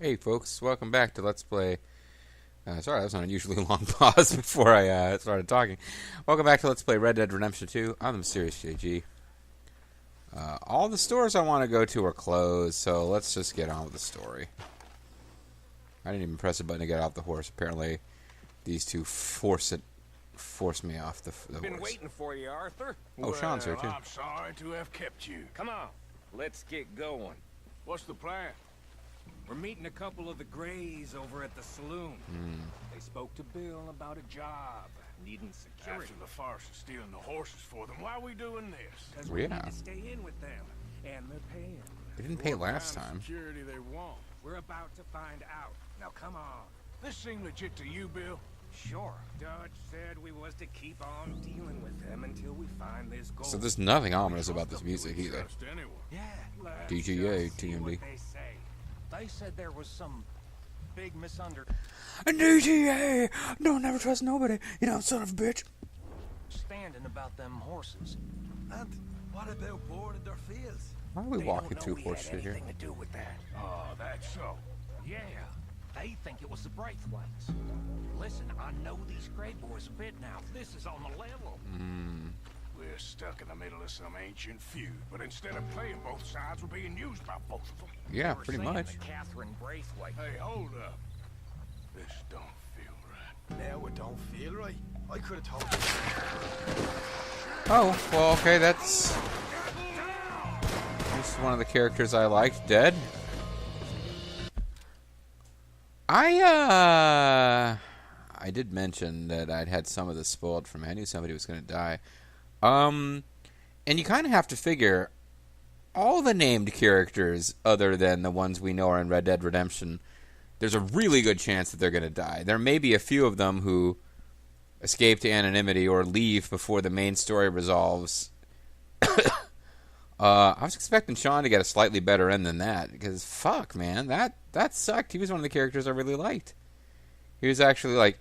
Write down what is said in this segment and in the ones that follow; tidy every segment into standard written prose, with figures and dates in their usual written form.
Hey folks, welcome back to Let's Play. Sorry, that was an unusually long pause before I started talking. Welcome back to Let's Play Red Dead Redemption 2. I'm the Mysterious JG. All the stores I want to go to are closed, so let's just get on with the story. I didn't even press a button to get off the horse. Apparently, these two forced me off the horse. Been waiting for you, Arthur. Oh, Sean's here too. I'm sorry to have kept you. Come on, let's get going. What's the plan? We're meeting a couple of the Greys over at the saloon. They spoke to Bill about a job, needing security. After the farce of stealing the horses for them, why are we doing this? Because we Yeah. need to stay in with them, and they're paying. They didn't pay What last kind of time. security they want. We're about to find out. Now come on. This seem legit to you, Bill? Sure. Dutch said we was to keep on dealing with them until we find this gold. So there's nothing ominous about this music either. Trust anyone. Yeah. let's DGA, just see TMD. what they say. They said there was some big DGA! Don't ever trust nobody, you know, son of a bitch. misunderstanding about them horses. And what about boarding their fields? Why are we They walking don't know through we horse had shit here? anything to do with that. Oh, that's so. Yeah, they think it was the Braithwaites. Listen, I know these Grey boys a bit now. This is on the level. We're stuck in the middle of some ancient feud, but instead of playing both sides, we're being used by both of them. Yeah, They were pretty saying much. that Catherine Braithwaite. Hey, hold up. This don't feel right. Now it don't feel right. I could have told you. Oh, well, okay, that's one of the characters I liked, dead. I did mention that I'd had some of this spoiled for me. I knew somebody was going to die. And you kind of have to figure all the named characters other than the ones we know are in Red Dead Redemption, there's a really good chance that they're going to die. There may be a few of them who escape to anonymity or leave before the main story resolves. I was expecting Sean to get a slightly better end than that, because fuck, man, that sucked. He was one of the characters I really liked. He was actually like,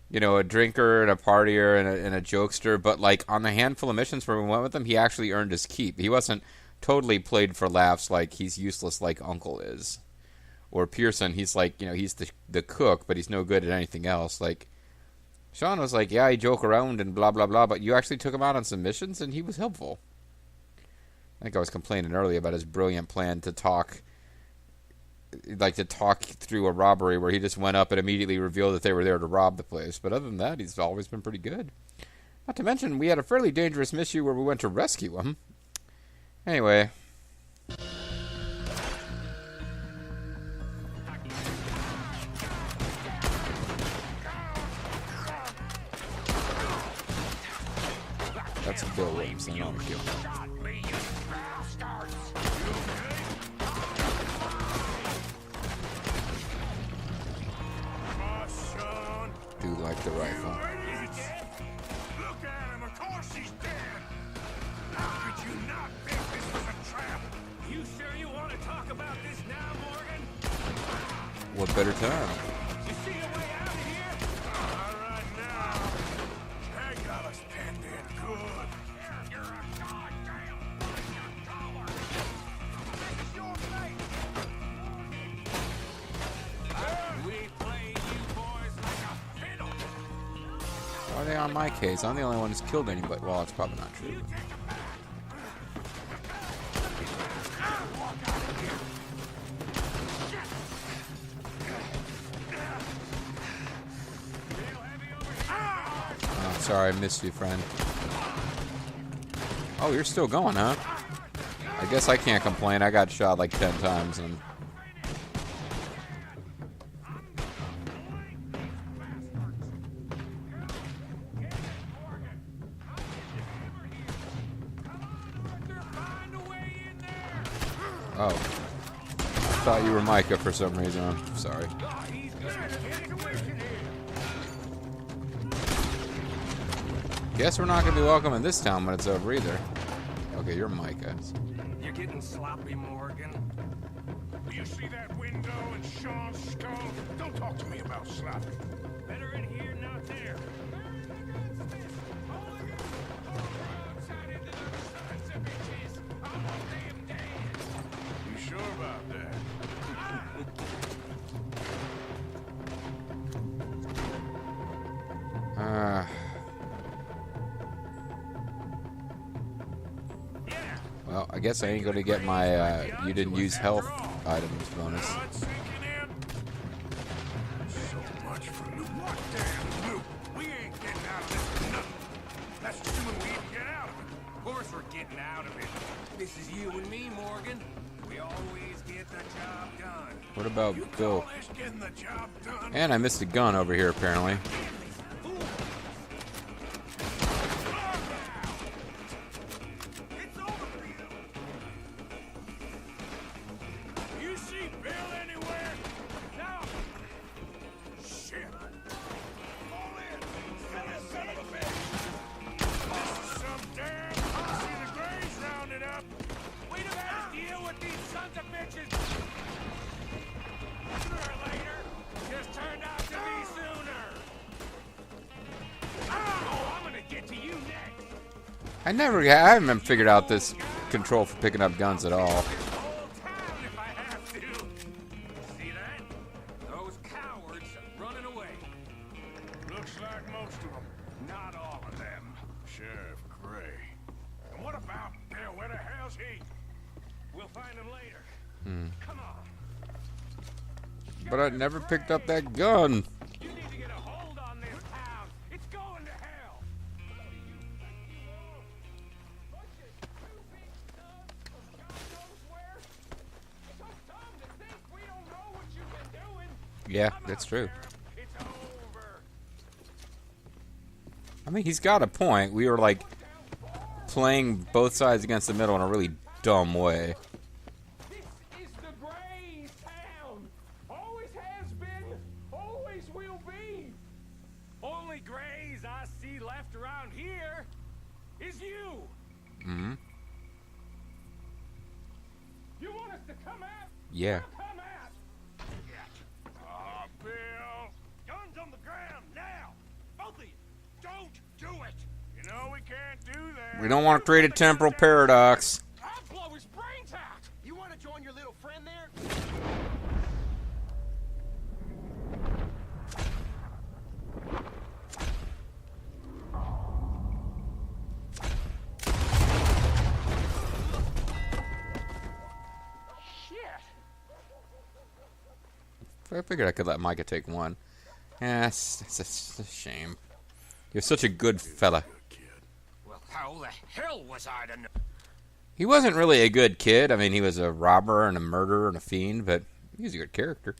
you know, a drinker and a partier and a jokester, but like on the handful of missions where we went with him, he actually earned his keep. He wasn't totally played for laughs like he's useless like Uncle is. Or Pearson, he's like, you know, he's the cook, but he's no good at anything else. Like, Sean was like, yeah, he joke around and blah, blah, blah, but you actually took him out on some missions, and he was helpful. I think I was complaining earlier about his brilliant plan to talk through a robbery where he just went up and immediately revealed that they were there to rob the place. But other than that, he's always been pretty good. Not to mention, we had a fairly dangerous mission where we went to rescue him. Anyway. That's Bill Williams. I know I'm kidding. Do like the rifle. Look at him, of course he's dead. How could you not think this was a trap? You sure you want to talk about this now, Morgan? What better time? You see a way out of here? All right now. That got us penned in good. You're a goddamn coward. This is your place. We play you boys like a fiddle. Why are they on my case? I'm the only one who's killed anybody. Well, it's probably not true. Oh, sorry, I missed you, friend. Oh, you're still going, huh? I guess I can't complain. I got shot like 10 times and... Oh. I thought you were Micah for some reason. I'm sorry. Guess we're not going to be welcome in this town when it's over either. Okay, you're Micah. You're getting sloppy, Morgan. Do you see that window and Sean's skull? Don't talk to me about sloppy. Better in here, not there. You sure about that? Well, I guess I ain't going to get my you didn't use health items bonus. Not sinking in. So much for loot. What damn loot? We ain't getting out of this for nothing. That's assuming we even get out of it. Of course we're getting out of it. This is you and me, Morgan. We always get the job done. What about Bill? Call this getting the job done? And I missed a gun over here, apparently. It's over for you. You see Bill anywhere? No. Shit. Fall in. Send that son of a bitch. This is some damn posse the Grays rounded up. We'd have had to deal with these sons of bitches sooner or later. Just turned out to be sooner. Oh, I'm gonna get to you next. I haven't figured out this control for picking up guns at all. This whole town if I have to. See that? Those cowards are running away. Looks like most of them. Not all of them. Sheriff Gray. And what about Bill? Where the hell's he? We'll find them later. Come on. But I never picked up that gun. You need to get a hold on this town. It's going to hell. Yeah, that's true. It's over. I mean, he's got a point. We were like playing both sides against the middle in a really dumb way. This is the Grays town. Always has been, always will be. Only Grays I see left around here is you. Mm-hmm. You want us to come out? Yeah. We'll come out. Ah, Bill. Guns on the ground now. Both of you. Don't do it. You know we can't do that. We don't want to create a temporal paradox. I'll blow his brains out. You want to join your little friend there? Shit. I figured I could let Micah take one. Yeah, it's a shame. You're such a good fella. Well, how the hell was I to know? He wasn't really a good kid. I mean, he was a robber and a murderer and a fiend, but he was a good character.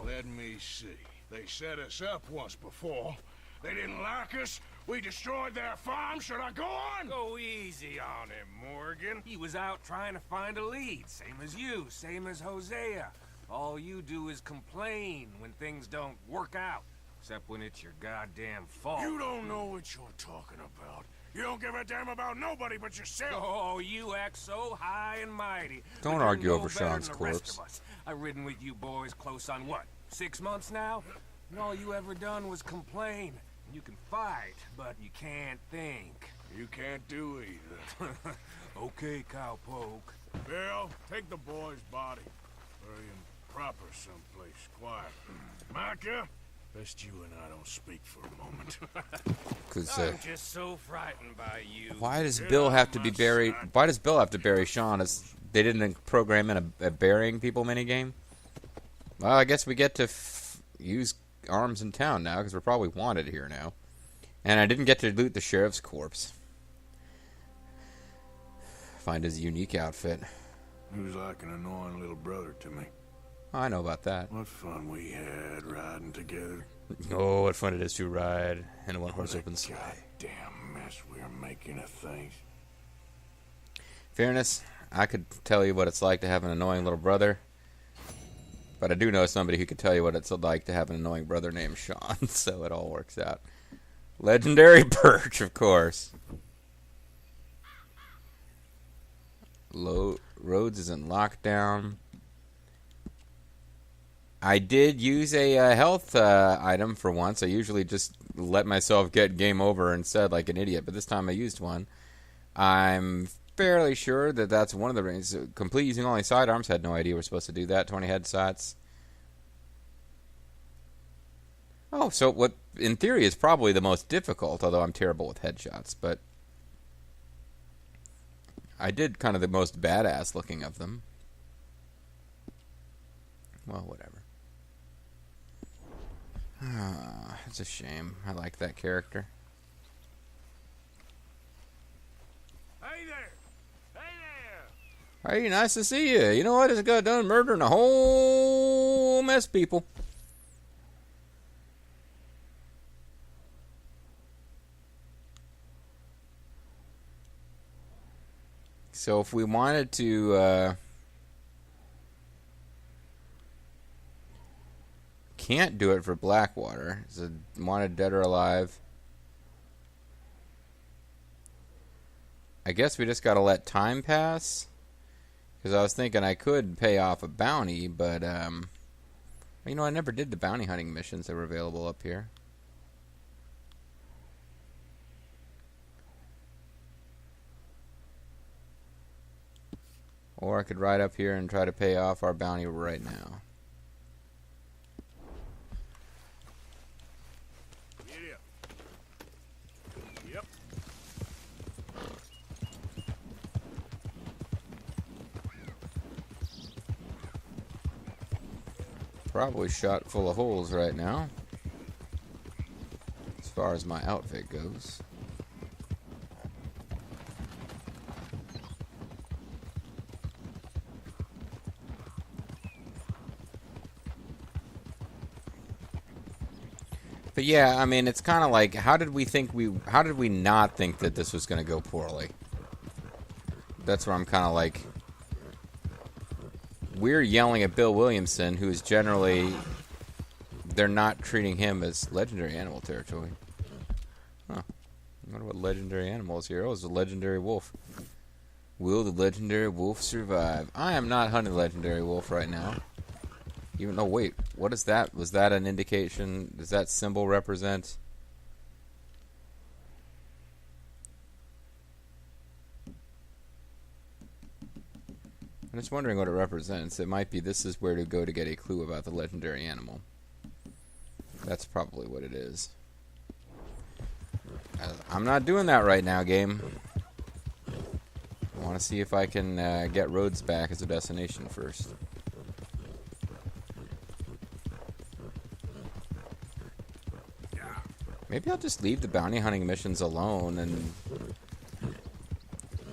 Let me see. They set us up once before. They didn't like us. We destroyed their farm. Should I go on? Go easy on him, Morgan. He was out trying to find a lead, same as you, same as Hosea. All you do is complain when things don't work out, except when it's your goddamn fault. You don't know what you're talking about. You don't give a damn about nobody but yourself. Oh, you act so high and mighty. Don't but you're argue no over better than Sean's the rest corpse. of us. I've ridden with you boys close on what, 6 months now? And all you ever done was complain. You can fight, but you can't think. You can't do either. Okay, cowpoke. Bill, take the boy's body. Bury him proper someplace quiet. Micah, best you and I don't speak for a moment. 'Cause, I'm just so frightened by you. why does Bill have to be buried? Why does Bill have to bury Sean? As they didn't program in a burying people minigame? Well, I guess we get to use arms in town now because we're probably wanted here now. And I didn't get to loot the sheriff's corpse. Find his unique outfit. He was like an annoying little brother to me. I know about that. What fun we had riding together. Oh, what fun it is to ride in a one-horse open sleigh. Goddamn mess we're making of things. Fairness, I could tell you what it's like to have an annoying little brother. But I do know somebody who could tell you what it's like to have an annoying brother named Sean, so it all works out. Legendary Perch, of course. Rhodes is in lockdown. I did use a health item for once. I usually just let myself get game over instead like an idiot, but this time I used one. I'm fairly sure that that's one of the reasons. Complete using only sidearms. Had no idea we're supposed to do that. 20 headshots. Oh, so what in theory is probably the most difficult, although I'm terrible with headshots, but I did kind of the most badass looking of them. Well, whatever. It's a shame. I like that character. Hey there! Hey there! Hey, nice to see you. You know what? This guy done murdering a whole mess of people. So if we wanted to... can't do it for Blackwater. Is it wanted dead or alive? I guess we just gotta let time pass. Because I was thinking I could pay off a bounty, but you know, I never did the bounty hunting missions that were available up here. Or I could ride up here and try to pay off our bounty right now. Yep. Probably shot full of holes right now, as far as my outfit goes. But yeah, I mean, it's kind of like, how did we not think that this was going to go poorly? That's where I'm kind of like, we're yelling at Bill Williamson, who's generally, they're not treating him as legendary animal territory. Huh. I wonder what legendary animal is here. Oh, it's a legendary wolf. Will the legendary wolf survive? I am not hunting legendary wolf right now. Even though, wait, what is that? Was that an indication? Does that symbol represent? I'm just wondering what it represents. It might be this is where to go to get a clue about the legendary animal. That's probably what it is. I'm not doing that right now, game. I want to see if I can get Rhodes back as a destination first. Maybe I'll just leave the bounty hunting missions alone, and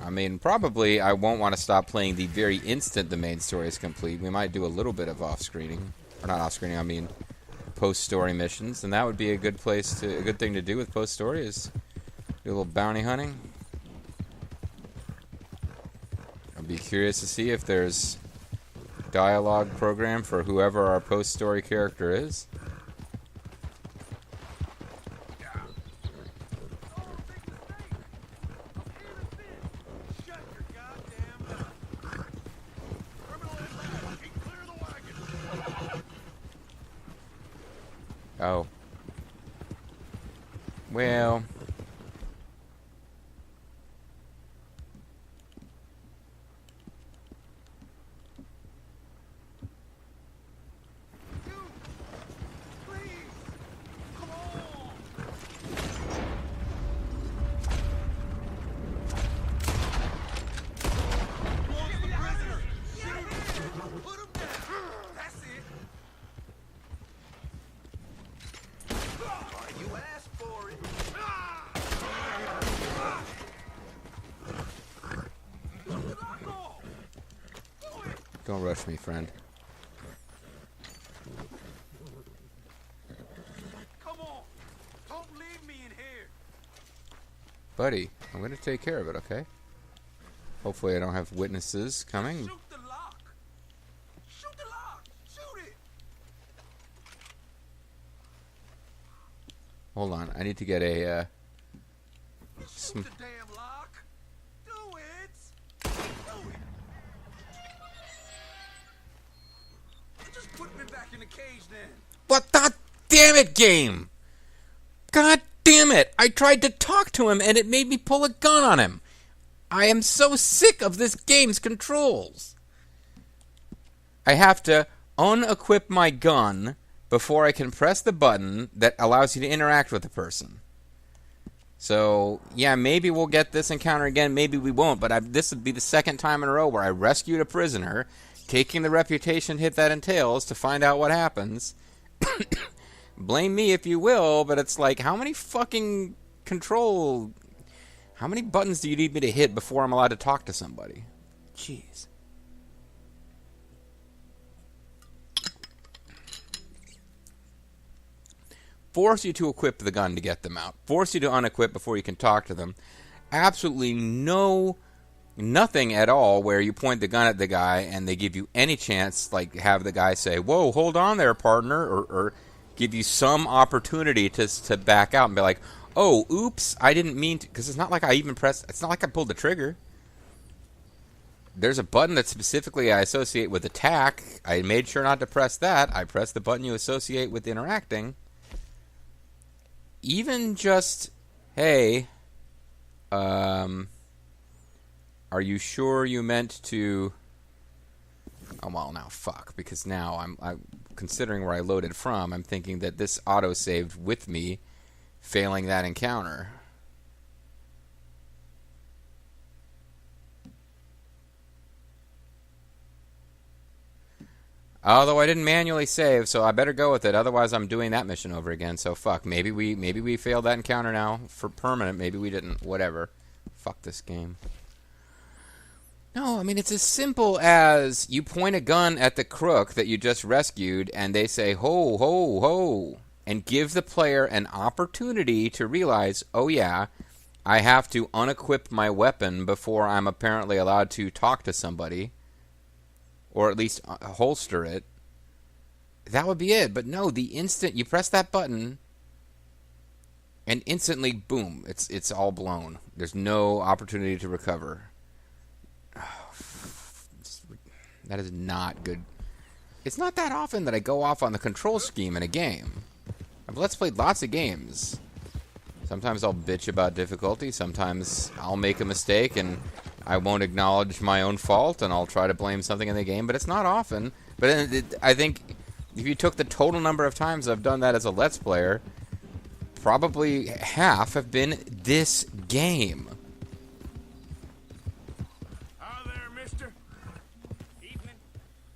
I mean, probably I won't want to stop playing the very instant the main story is complete. We might do a little bit of off-screening, or not off-screening, I mean post-story missions, and that would be a good thing to do with post-story is do a little bounty hunting. I'd be curious to see if there's dialogue program for whoever our post-story character is. Oh. Well. Don't rush me, friend. Come on! Don't leave me in here! Buddy, I'm going to take care of it, okay? Hopefully I don't have witnesses coming. Shoot the lock! Shoot the lock! Shoot it! Hold on, I need to get a, Shoot the damn lock! Do it! Do it! Just put me back in the cage then. What the damn it, game! God damn it! I tried to talk to him and it made me pull a gun on him. I am so sick of this game's controls. I have to unequip my gun before I can press the button that allows you to interact with the person. So, yeah, maybe we'll get this encounter again, maybe we won't, but this would be the second time in a row where I rescued a prisoner, taking the reputation hit that entails to find out what happens. Blame me if you will, but it's like, how many buttons do you need me to hit before I'm allowed to talk to somebody? Jeez. Force you to equip the gun to get them out. Force you to unequip before you can talk to them. Absolutely nothing at all where you point the gun at the guy and they give you any chance, like have the guy say, whoa, hold on there, partner, or give you some opportunity to back out and be like, oh, oops, I didn't mean to, because it's not like I pulled the trigger. There's a button that specifically I associate with attack. I made sure not to press that. I pressed the button you associate with interacting. Even just, hey, are you sure you meant to... Oh, well, now, fuck, because now I'm considering where I loaded from, I'm thinking that this auto-saved with me, failing that encounter. Although I didn't manually save, so I better go with it. Otherwise, I'm doing that mission over again. So fuck. Maybe we failed that encounter now for permanent. Maybe we didn't. Whatever. Fuck this game. No, I mean it's as simple as you point a gun at the crook that you just rescued, and they say ho ho ho, and give the player an opportunity to realize, oh yeah, I have to unequip my weapon before I'm apparently allowed to talk to somebody. Or at least holster it. That would be it. But no, the instant you press that button, and instantly, boom, it's all blown. There's no opportunity to recover. Oh, that is not good. It's not that often that I go off on the control scheme in a game. I've let's played lots of games. Sometimes I'll bitch about difficulty. Sometimes I'll make a mistake and I won't acknowledge my own fault, and I'll try to blame something in the game, but it's not often. But I think if you took the total number of times I've done that as a Let's Player, probably half have been this game. Hi there, mister. Evening.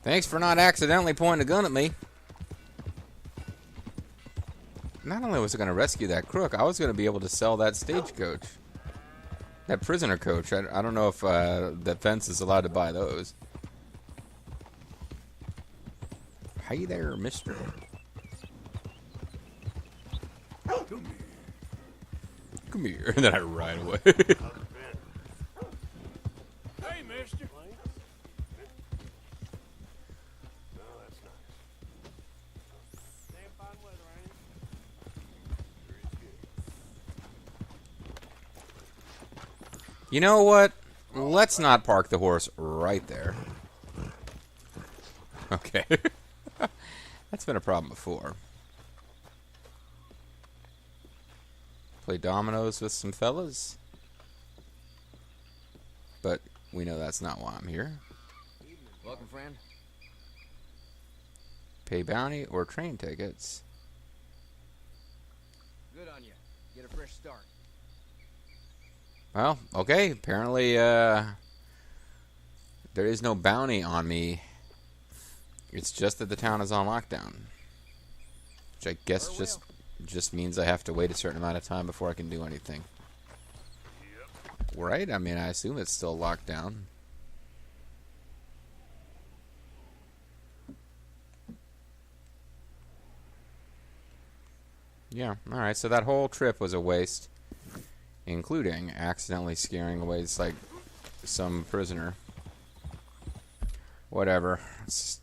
Thanks for not accidentally pointing a gun at me. Not only was I going to rescue that crook, I was going to be able to sell that stagecoach. That prisoner coach. I don't know if the fence is allowed to buy those. Hey there, mister. Come here. And then I ride away. Hey, mister. Oh, that's nice. Damn fine weather, ain't it? You know what? Let's not park the horse right there. Okay. That's been a problem before. Play dominoes with some fellas. But we know that's not why I'm here. Welcome, friend. Pay bounty or train tickets. Good on you. Get a fresh start. Well, okay. Apparently, there is no bounty on me. It's just that the town is on lockdown. Which I guess just means I have to wait a certain amount of time before I can do anything. Right? I mean, I assume it's still locked down. Yeah, alright, so that whole trip was a waste. Including accidentally scaring away some prisoner. Whatever. Let's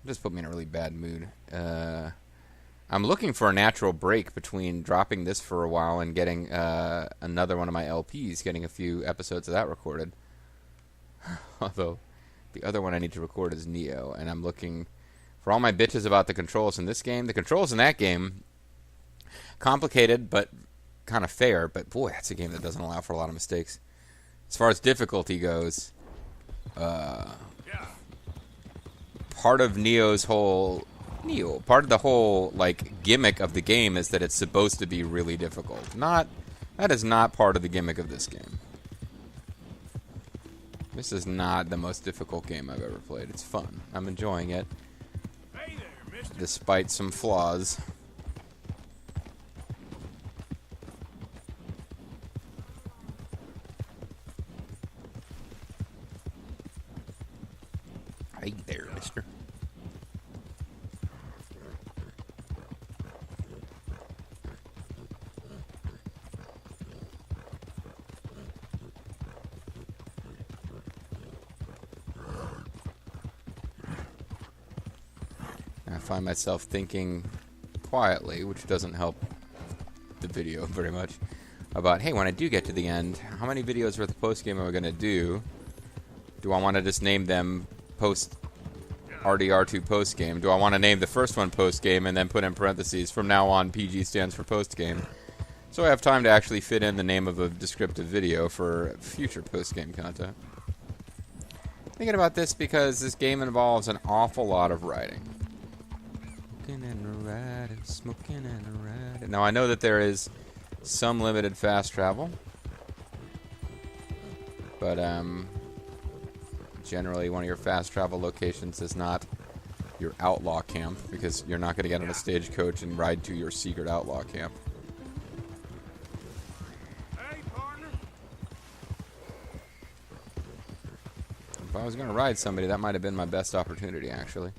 just put me in a really bad mood. I'm looking for a natural break between dropping this for a while and getting another one of my LPs, getting a few episodes of that recorded. Although, the other one I need to record is Neo, and I'm looking for all my bitches about the controls in this game. The controls in that game, complicated, but kind of fair. But boy, that's a game that doesn't allow for a lot of mistakes. As far as difficulty goes, part of Neo's whole Neil. Part of the whole like gimmick of the game is that it's supposed to be really difficult. That is not part of the gimmick of this game. This is not the most difficult game I've ever played. It's fun. I'm enjoying it, Hey there, mister. despite some flaws. Hey there, mister. I find myself thinking quietly, which doesn't help the video very much, about, hey, when I do get to the end, how many videos worth of post-game am I going to do? Do I want to just name them post RDR2 post-game? Do I want to name the first one post-game and then put in parentheses, from now on PG stands for post-game? So I have time to actually fit in the name of a descriptive video for future post-game content. Thinking about this because this game involves an awful lot of writing. Smoking and riding, smoking and riding. Now I know that there is some limited fast travel, but generally one of your fast travel locations is not your outlaw camp, because you're not going to get on a stagecoach and ride to your secret outlaw camp. Hey, partner. If I was going to ride somebody, that might have been my best opportunity, actually.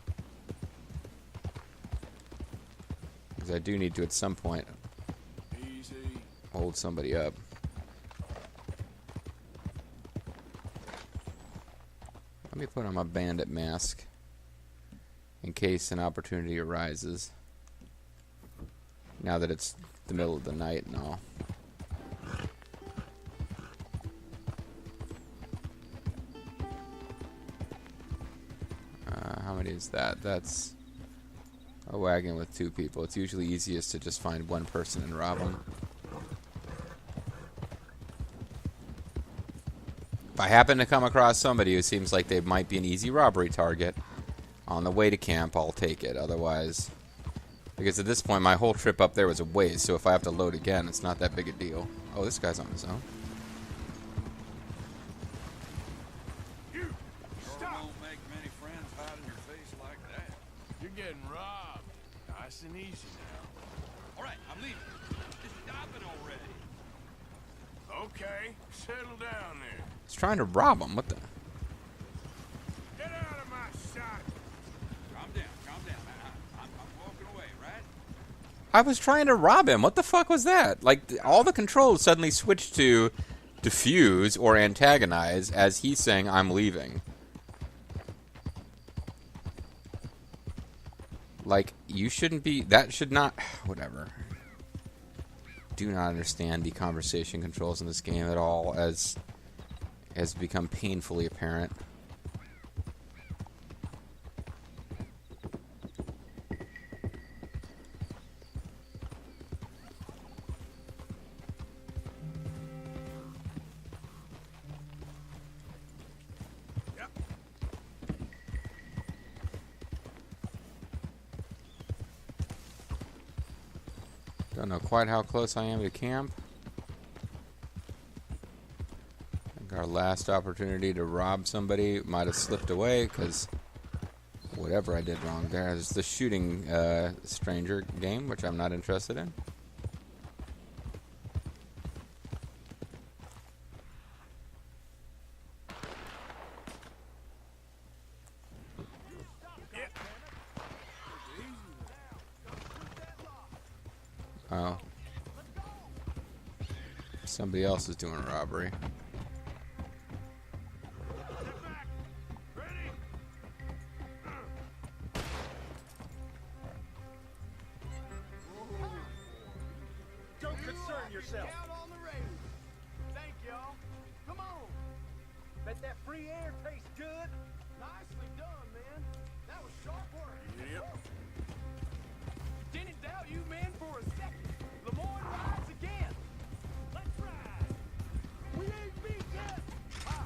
Because I do need to, at some point, Easy. hold somebody up. Let me put on my bandit mask in case an opportunity arises. Now that it's the middle of the night and all. How many is that? That's a wagon with 2 people. It's usually easiest to just find one person and rob them. If I happen to come across somebody who seems like they might be an easy robbery target on the way to camp, I'll take it. Otherwise, because at this point my whole trip up there was a waste, so if I have to load again, it's not that big a deal. Oh, this guy's on his own. You. Sure Stop. won't make many friends hiding your face like that. You're getting robbed. Nice and easy now. All right, I'm leaving. Just stop it already. Okay, settle down there. He's trying to rob him. What the? Get out of my sight. Calm down, calm down. I'm walking away, right? I was trying to rob him. What the fuck was that? Like, all the controls suddenly switched to defuse or antagonize as he's saying, I'm leaving. Like, you shouldn't be... That should not... Whatever. Do not understand the conversation controls in this game at all, as has become painfully apparent. Don't know quite how close I am to camp. I think our last opportunity to rob somebody might have slipped away because whatever I did wrong there. There's the shooting stranger game, which I'm not interested in. Oh. Somebody else is doing a robbery. Ready? Don't concern yourself. Out on the rails. Thank y'all. Come on. Bet that free air tastes good. Nicely done, man. That was sharp work. Yep. Didn't doubt you, man, for a second. Lemoyne rides again. Let's ride. We ain't beat yet. Ah.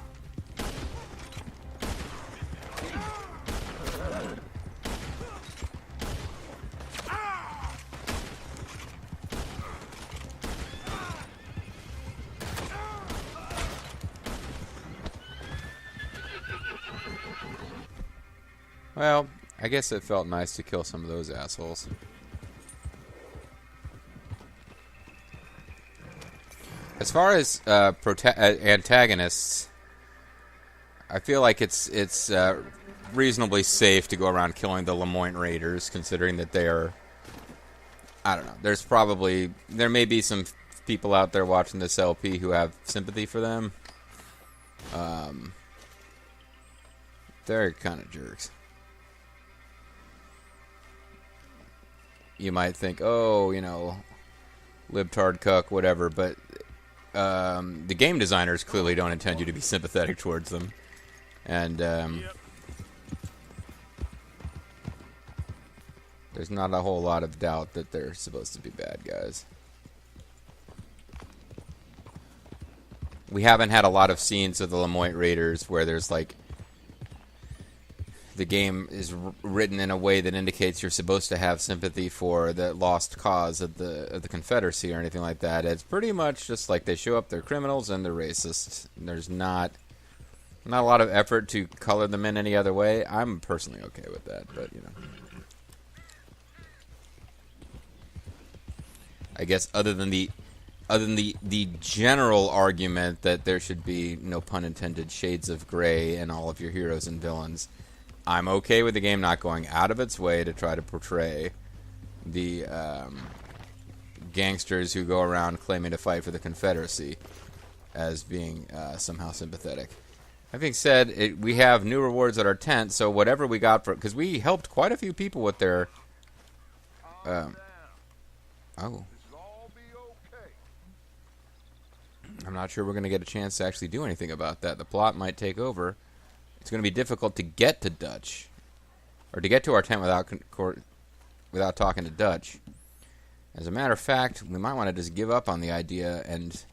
Well, I guess it felt nice to kill some of those assholes. As far as antagonists, I feel like it's reasonably safe to go around killing the Lemoyne Raiders, considering that they are... I don't know. There may be some people out there watching this LP who have sympathy for them. They're kind of jerks. You might think, oh, you know, libtard cuck, whatever, but the game designers clearly don't intend you to be sympathetic towards them. And there's not a whole lot of doubt that they're supposed to be bad guys. We haven't had a lot of scenes of the Lemoyne Raiders where there's like the game is written in a way that indicates you're supposed to have sympathy for the lost cause of the Confederacy or anything like that. It's pretty much just like they show up, they're criminals and they're racist. There's not a lot of effort to color them in any other way. I'm personally okay with that, but you know. I guess other than the general argument that there should be, no pun intended, shades of gray in all of your heroes and villains, I'm okay with the game not going out of its way to try to portray the gangsters who go around claiming to fight for the Confederacy as being somehow sympathetic. That being said, we have new rewards at our tent, so whatever we got for... Because we helped quite a few people with their... oh. I'm not sure we're going to get a chance to actually do anything about that. The plot might take over. It's going to be difficult to get to Dutch, or to get to our tent without talking to Dutch. As a matter of fact, we might want to just give up on the idea, and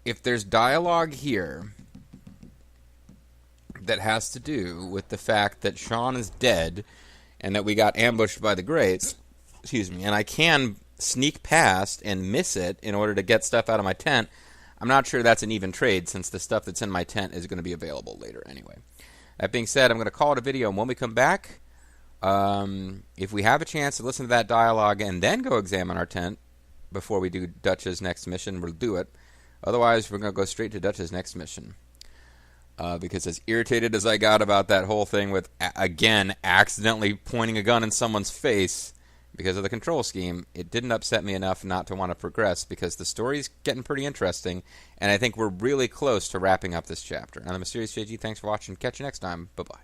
if there's dialogue here that has to do with the fact that Sean is dead and that we got ambushed by the Greats, and I can sneak past and miss it in order to get stuff out of my tent, I'm not sure that's an even trade, since the stuff that's in my tent is going to be available later anyway. That being said, I'm going to call it a video, and when we come back, if we have a chance to listen to that dialogue and then go examine our tent before we do Dutch's next mission, we'll do it. Otherwise, we're going to go straight to Dutch's next mission. Because as irritated as I got about that whole thing with, again, accidentally pointing a gun in someone's face because of the control scheme, it didn't upset me enough not to want to progress, because the story's getting pretty interesting, and I think we're really close to wrapping up this chapter. I'm the Mysterious JG. Thanks for watching. Catch you next time. Bye-bye.